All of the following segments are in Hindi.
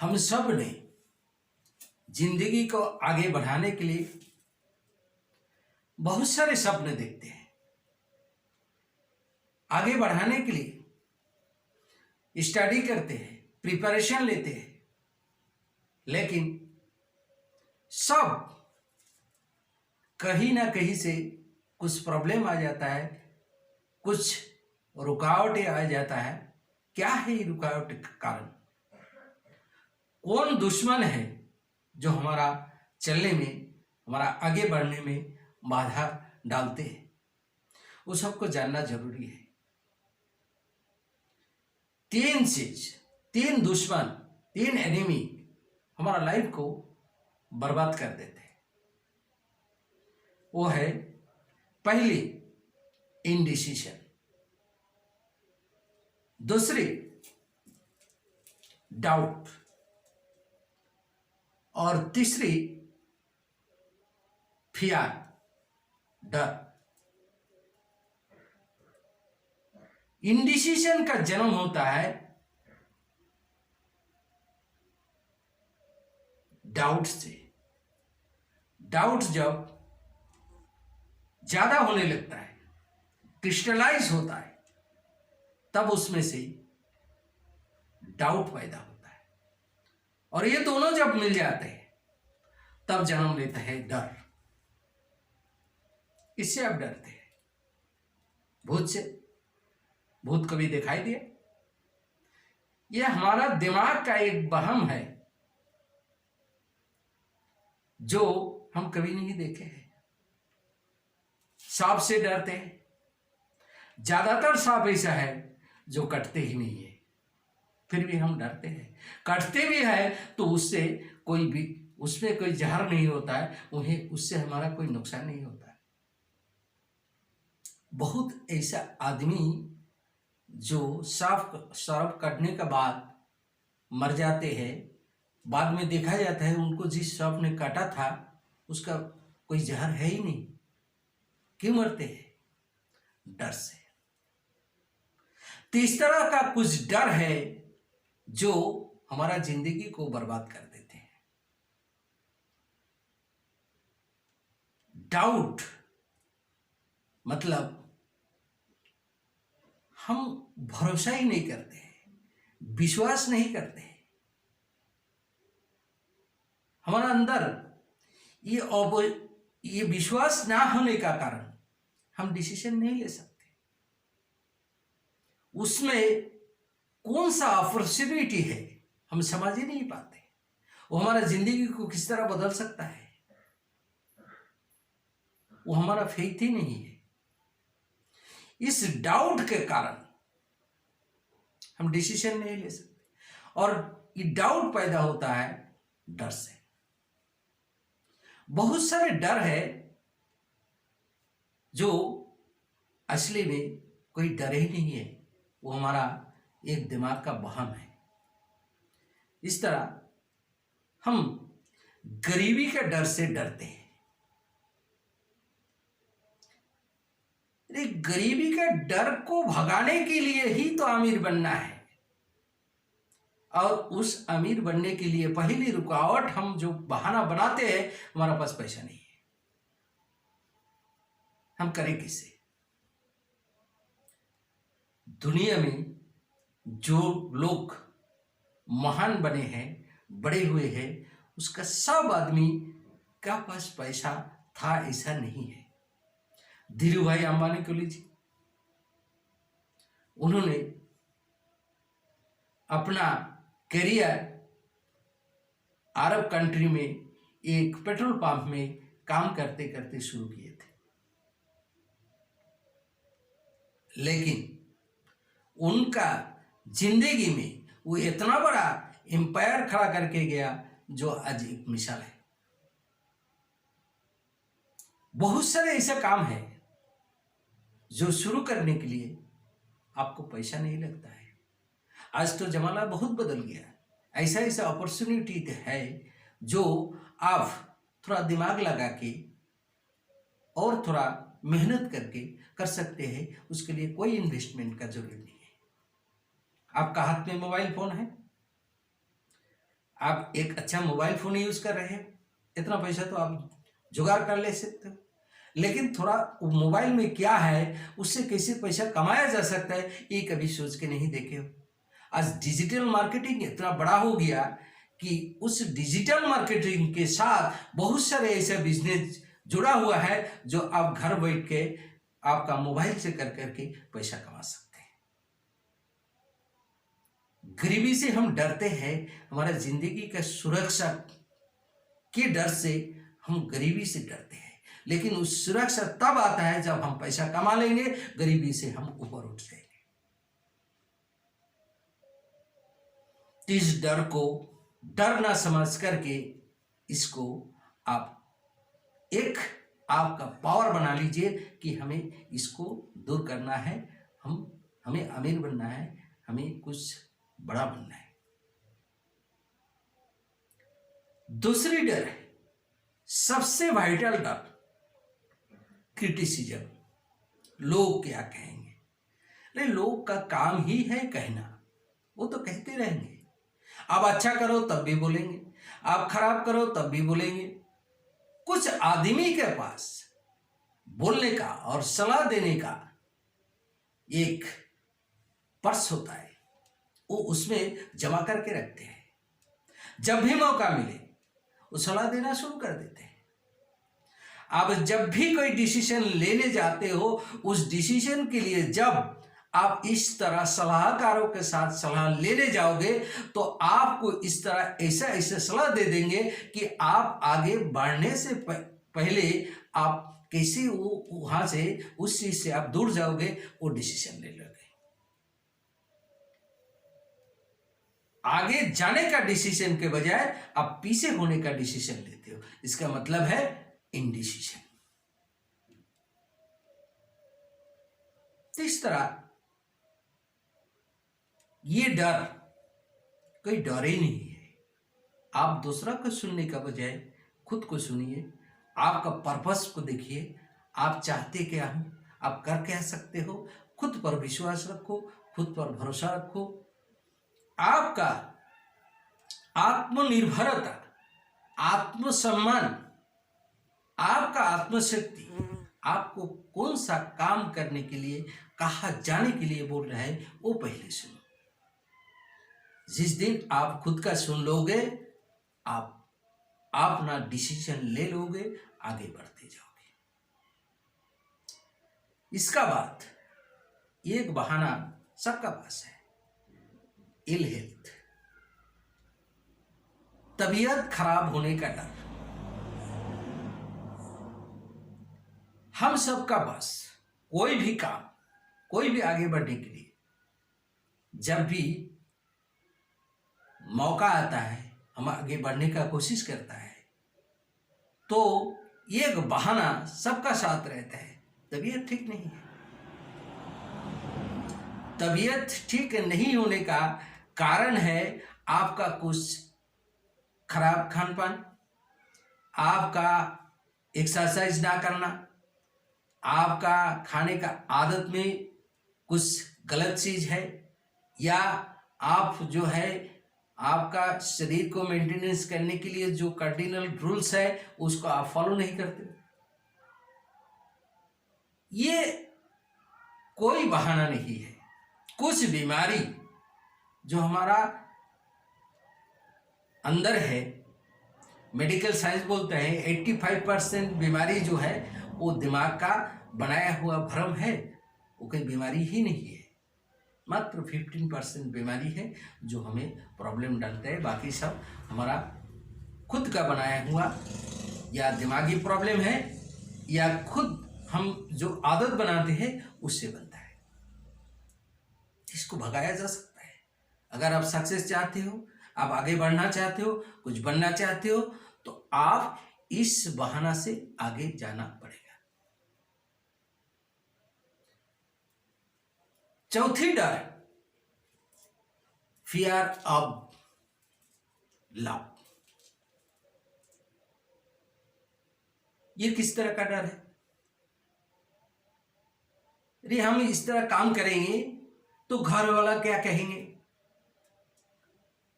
हम सब ने जिंदगी को आगे बढ़ाने के लिए बहुत सारे सपने देखते हैं। आगे बढ़ाने के लिए स्टडी करते हैं, प्रिपरेशन लेते हैं, लेकिन सब कहीं ना कहीं से कुछ प्रॉब्लम आ जाता है, कुछ रुकावटें आ जाता है। क्या है ये रुकावट का कारण? कौन दुश्मन है जो हमारा चलने में, हमारा आगे बढ़ने में बाधा डालते हैं? उस सबको जानना जरूरी है। तीन चीज, तीन दुश्मन, तीन एनिमी हमारा लाइफ को बर्बाद कर देते हैं। वो है पहली इनडिसीजन, दूसरी डाउट और तीसरी फियर, डर। इनडिसीजन का जन्म होता है डाउट से। डाउट जब ज्यादा होने लगता है, क्रिस्टलाइज होता है, तब उसमें से डाउट पैदा होता है। और ये दोनों जब मिल जाते हैं तब जन्म लेता है डर। इससे आप डरते हैं? भूत से? भूत कभी दिखाई दिया? यह हमारा दिमाग का एक वहम है जो हम कभी नहीं देखे हैं। सांप से डरते हैं। ज्यादातर सांप ऐसा है जो कटते ही नहीं है, फिर भी हम डरते हैं। कटते भी है तो उससे कोई भी, उसमें कोई जहर नहीं होता है, उन्हें उससे हमारा कोई नुकसान नहीं होता है। बहुत ऐसा आदमी जो सांप कटने के बाद मर जाते हैं, बाद में देखा जाता है उनको जिस सांप ने काटा था उसका कोई जहर है ही नहीं। क्यों मरते हैं? डर से। तीसरा का कुछ डर है जो हमारा जिंदगी को बर्बाद कर देते हैं। डाउट मतलब हम भरोसा ही नहीं करते हैं, विश्वास नहीं करते हैं। हमारा अंदर ये विश्वास ना होने का कारण हम डिसीजन नहीं ले सकते। उसमें कौन सा अपॉर्चुनिटी है हम समझ ही नहीं पाते। वो हमारा जिंदगी को किस तरह बदल सकता है, वो हमारा फेथ ही नहीं है। इस डाउट के कारण हम डिसीजन नहीं ले सकते। और ये डाउट पैदा होता है डर से। बहुत सारे डर है जो असली में कोई डर ही नहीं है, वो हमारा एक दिमाग का वहम है। इस तरह हम गरीबी के डर से डरते हैं। गरीबी के डर को भगाने के लिए ही तो अमीर बनना है। और उस अमीर बनने के लिए पहली रुकावट हम जो बहाना बनाते हैं, हमारा पास पैसा नहीं है, हम करें किससे? दुनिया में जो लोग महान बने हैं, बड़े हुए हैं, उसका सब आदमी का पास पैसा था ऐसा नहीं है। धीरू भाई अंबानी को लीजिए, उन्होंने अपना करियर अरब कंट्री में एक पेट्रोल पंप में काम करते करते शुरू किए थे। लेकिन उनका जिंदगी में वो इतना बड़ा एम्पायर खड़ा करके गया जो आज एक मिसाल है। बहुत सारे ऐसे काम है जो शुरू करने के लिए आपको पैसा नहीं लगता है। आज तो जमाना बहुत बदल गया। ऐसा ऐसा अपॉर्चुनिटी है जो आप थोड़ा दिमाग लगा के और थोड़ा मेहनत करके कर सकते हैं। उसके लिए कोई इन्वेस्टमेंट का जरूरत नहीं है। आपका हाथ में मोबाइल फोन है, आप एक अच्छा मोबाइल फोन यूज कर रहे हैं, इतना पैसा तो आप जुगाड़ कर ले सकते हो, लेकिन थोड़ा मोबाइल में क्या है, उससे कैसे पैसा कमाया जा सकता है, ये कभी सोच के नहीं देखे हो। आज डिजिटल मार्केटिंग इतना बड़ा हो गया कि उस डिजिटल मार्केटिंग के साथ बहुत सारे ऐसे बिजनेस जुड़ा हुआ है जो आप घर बैठ के आपका मोबाइल से कर करके पैसा कमा सकते हैं। गरीबी से हम डरते हैं, हमारा जिंदगी का सुरक्षा के डर से हम गरीबी से डरते हैं, लेकिन उस सुरक्षा तब आता है जब हम पैसा कमा लेंगे, गरीबी से हम ऊपर उठ जाएंगे। इस डर को डर ना समझ करके इसको आप एक आपका पावर बना लीजिए कि हमें इसको दूर करना है, हमें अमीर बनना है, हमें कुछ बड़ा बनना है। दूसरी डर है, सबसे वाइटल डर, क्रिटिसिज्म। लोग क्या कहेंगे। अरे लोग का काम ही है कहना, वो तो कहते रहेंगे। आप अच्छा करो तब भी बोलेंगे, आप खराब करो तब भी बोलेंगे। कुछ आदमी के पास बोलने का और सलाह देने का एक पर्स होता है, वो उसमें जमा करके रखते हैं। जब भी मौका मिले वो सलाह देना शुरू कर देते हैं। आप जब भी कोई डिसीजन लेने जाते हो, उस डिसीजन के लिए जब आप इस तरह सलाहकारों के साथ सलाह लेने जाओगे तो आपको इस तरह ऐसा ऐसा सलाह दे देंगे कि आप आगे बढ़ने से पहले आप कैसे वो वहां से उस चीज से आप दूर जाओगे, वो डिसीजन ले लोगे। आगे जाने का डिसीजन के बजाय आप पीछे होने का डिसीजन लेते हो, इसका मतलब है इनडिसीजन। तो इस तरह ये डर कोई डर ही नहीं है। आप दूसरा को सुनने का बजाय खुद को सुनिए, आपका पर्पस को देखिए, आप चाहते क्या हो, आप कर क्या सकते हो, खुद पर विश्वास रखो, खुद पर भरोसा रखो। आपका आत्मनिर्भरता, आत्मसम्मान, आपका आत्मशक्ति आपको कौन सा काम करने के लिए, कहाँ जाने के लिए बोल रहा है, वो पहले सुनो। जिस दिन आप खुद का सुन लोगे, आप अपना डिसीजन ले लोगे, आगे बढ़ते जाओगे। इसका बाद एक बहाना सबका पास है, इल हेल्थ, तबीयत खराब होने का डर। हम सबका पास कोई भी काम, कोई भी आगे बढ़ने के लिए जब भी मौका आता है, हम आगे बढ़ने का कोशिश करता है, तो एक बहाना सबका साथ रहता है, तबीयत ठीक नहीं है। तबीयत ठीक नहीं होने का कारण है आपका कुछ खराब खान पान, आपका एक्सरसाइज ना करना, आपका खाने का आदत में कुछ गलत चीज है, या आप जो है आपका शरीर को मेंटेनेंस करने के लिए जो कार्डिनल रूल्स है उसको आप फॉलो नहीं करते। ये कोई बहाना नहीं है। कुछ बीमारी जो हमारा अंदर है, मेडिकल साइंस बोलते हैं 85% बीमारी जो है वो दिमाग का बनाया हुआ भ्रम है, वो कोई बीमारी ही नहीं है। मात्र 15% बीमारी है जो हमें प्रॉब्लम डालता है, बाकी सब हमारा खुद का बनाया हुआ या दिमागी प्रॉब्लम है, या खुद हम जो आदत बनाते हैं उससे बनता है। इसको भगाया जा सकता है। अगर आप सक्सेस चाहते हो, आप आगे बढ़ना चाहते हो, कुछ बनना चाहते हो, तो आप इस बहाना से आगे जाना पड़ेगा। चौथी डर, फियर ऑफ लव। ये किस तरह का डर है? अरे हम इस तरह काम करेंगे तो घर वाला क्या कहेंगे,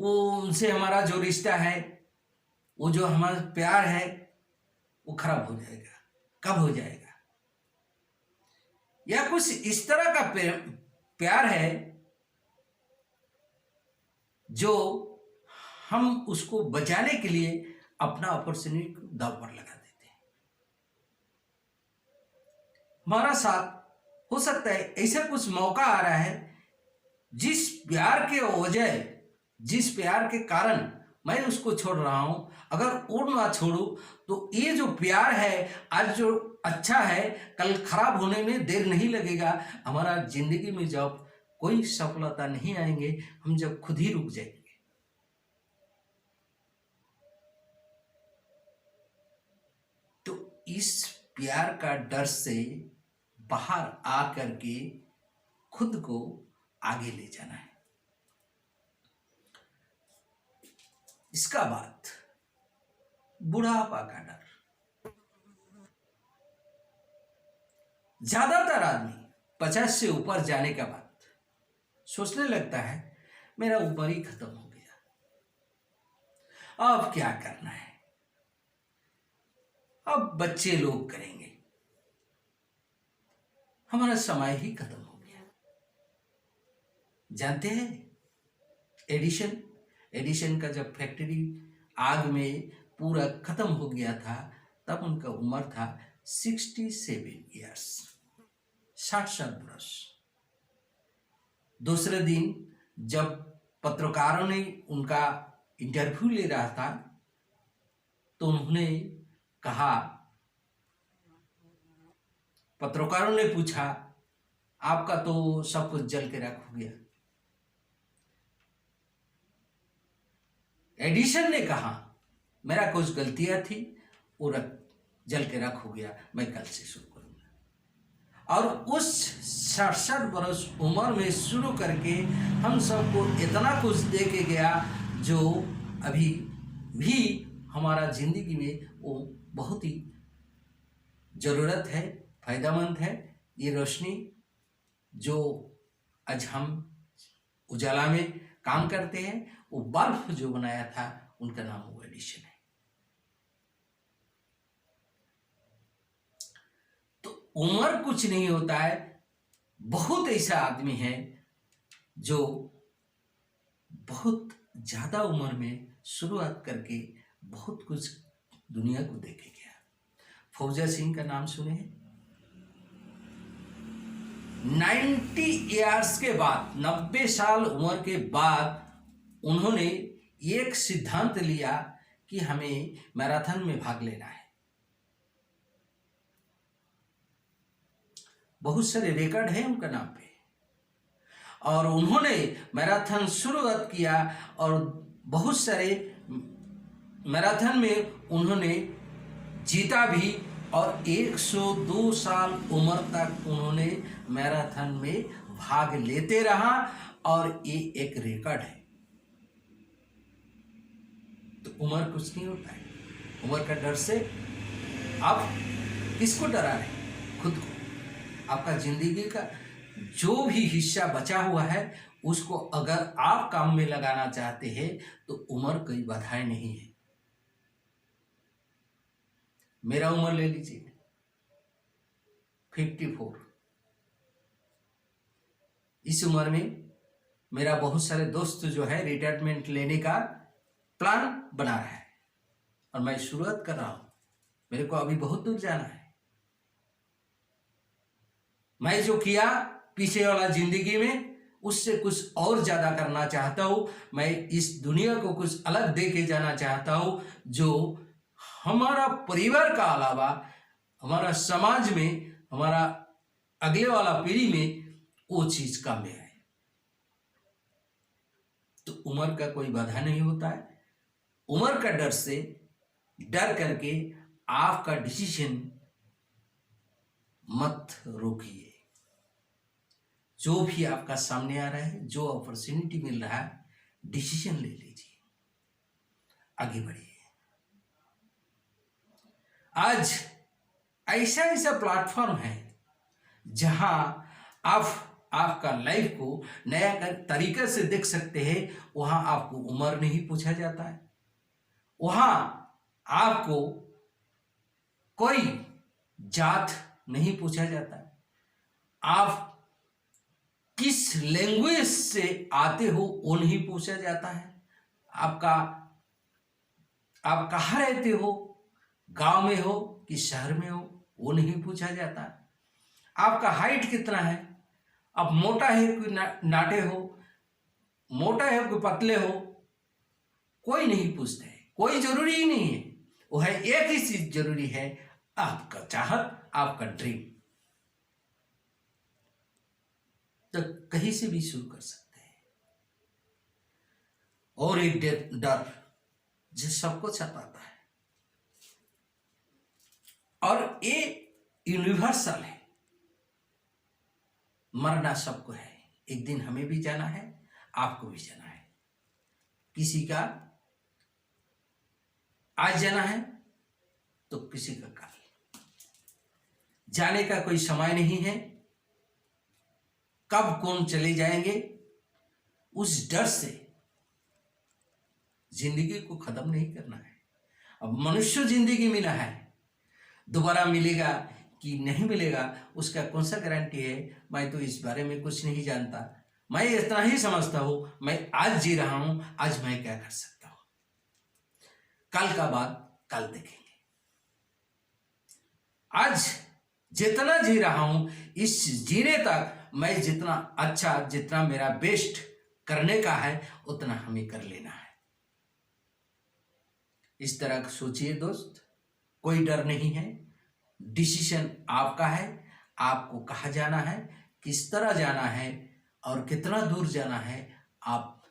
वो उनसे हमारा जो रिश्ता है, वो जो हमारा प्यार है, वो खराब हो जाएगा। कब हो जाएगा? या कुछ इस तरह का प्यार है जो हम उसको बचाने के लिए अपना अपॉर्चुनिटी को दांव पर लगा देते हैं। हमारा साथ हो सकता है ऐसा कुछ मौका आ रहा है, जिस प्यार के वजह, जिस प्यार के कारण मैं उसको छोड़ रहा हूं, अगर वो ना छोड़ू तो ये जो प्यार है आज जो अच्छा है, कल खराब होने में देर नहीं लगेगा। हमारा जिंदगी में जब कोई सफलता नहीं आएंगे, हम जब खुद ही रुक जाएंगे। तो इस प्यार का डर से बाहर आकर के खुद को आगे ले जाना है। इसका बाद बुढ़ापा का डर। ज्यादातर आदमी 50 से ऊपर जाने के बाद सोचने लगता है मेरा उम्र ही खत्म हो गया, अब क्या करना है, अब बच्चे लोग करेंगे, हमारा समय ही खत्म हो गया। जानते हैं एडिशन का जब फैक्ट्री आग में पूरा खत्म हो गया था, तब उनका उम्र था 67 ईयर्स, 60 वर्ष। दूसरे दिन जब पत्रकारों ने उनका इंटरव्यू ले रहा था, तो उन्होंने कहा, पत्रकारों ने पूछा आपका तो सब कुछ जल के राख हो गया। एडिशन ने कहा मेरा कुछ गलतियां थी, वो जल के राख हो गया, मैं कल से शुरू करूंगा। और उस 67 वर्ष उम्र में शुरू करके हम सबको इतना कुछ दे के गया जो अभी भी हमारा जिंदगी में वो बहुत ही जरूरत है, फायदेमंद है। ये रोशनी जो आज हम उजाला में काम करते हैं, वो बल्ब जो बनाया था उनका नाम वो एडिशन है। तो उम्र कुछ नहीं होता है। बहुत ऐसा आदमी है जो बहुत ज्यादा उम्र में शुरुआत करके बहुत कुछ दुनिया को देखे गया। फौजा सिंह का नाम सुने हैं? 90 ईयर्स के बाद, 90 साल उम्र के बाद उन्होंने एक सिद्धांत लिया कि हमें मैराथन में भाग लेना है। बहुत सारे रिकॉर्ड हैं उनका नाम पे, और उन्होंने मैराथन शुरुआत किया और बहुत सारे मैराथन में उन्होंने जीता भी, और 102 साल उम्र तक उन्होंने मैराथन में भाग लेते रहा, और ये एक रिकॉर्ड है। तो उम्र कुछ नहीं होता है। उम्र का डर से आप किसको डरा रहे? खुद को। आपका जिंदगी का जो भी हिस्सा बचा हुआ है उसको अगर आप काम में लगाना चाहते हैं तो उम्र कोई बाधाएं नहीं है। मेरा उम्र ले लीजिए 54। इस उम्र में मेरा बहुत सारे दोस्त जो है रिटायरमेंट लेने का प्लान बना रहा है, और मैं शुरुआत कर रहा हूं। मेरे को अभी बहुत दूर जाना है। मैं जो किया पीछे वाला जिंदगी में, उससे कुछ और ज्यादा करना चाहता हूं। मैं इस दुनिया को कुछ अलग दे के जाना चाहता हूं, जो हमारा परिवार का अलावा हमारा समाज में, हमारा अगले वाला पीढ़ी में वो चीज काम में आए। तो उम्र का कोई बाधा नहीं होता है। उम्र का डर से डर करके आपका डिसीजन मत रोकिए। जो भी आपका सामने आ रहा है, जो अपॉर्चुनिटी मिल रहा है, डिसीजन ले लीजिए, आगे बढ़िए। आज ऐसा प्लेटफॉर्म है जहां आप आपका लाइफ को नया तरीके से देख सकते हैं। वहां आपको उम्र नहीं पूछा जाता है, वहां आपको कोई जात नहीं पूछा जाता है, आप किस लैंग्वेज से आते हो वो नहीं पूछा जाता है, आप कहाँ रहते हो, गांव में हो कि शहर में हो वो नहीं पूछा जाता। आपका हाइट कितना है, आप मोटा है कि नाटे हो, मोटा है कि पतले हो, कोई नहीं पूछता है, कोई जरूरी ही नहीं है। वो है एक ही चीज जरूरी है, आपका चाहत, आपका ड्रीम। तो कहीं से भी शुरू कर सकते हैं। और एक डर जो सबको सताता है, और ये यूनिवर्सल है। मरना सबको है, एक दिन हमें भी जाना है, आपको भी जाना है। किसी का आज जाना है तो किसी का कल। जाने का कोई समय नहीं है, कब कौन चले जाएंगे, उस डर से जिंदगी को खत्म नहीं करना है। अब मनुष्य जिंदगी मिला है, दोबारा मिलेगा कि नहीं मिलेगा उसका कौन सा गारंटी है। मैं तो इस बारे में कुछ नहीं जानता, मैं इतना ही समझता हूं, मैं आज जी रहा हूं, आज मैं क्या कर सकता हूं, कल का बात कल देखेंगे। आज जितना जी रहा हूं, इस जीने तक मैं जितना अच्छा, जितना मेरा बेस्ट करने का है उतना हमें कर लेना है। इस तरह सोचिए दोस्त, कोई डर नहीं है, डिसीजन आपका है। आपको कहाँ जाना है, किस तरह जाना है और कितना दूर जाना है, आप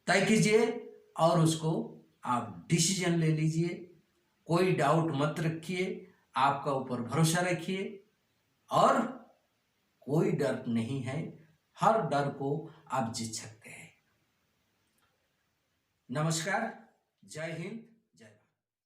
तय कीजिए और उसको आप डिसीजन ले लीजिए। कोई डाउट मत रखिए, आपका ऊपर भरोसा रखिए, और कोई डर नहीं है, हर डर को आप जीत सकते हैं। नमस्कार, जय हिंद।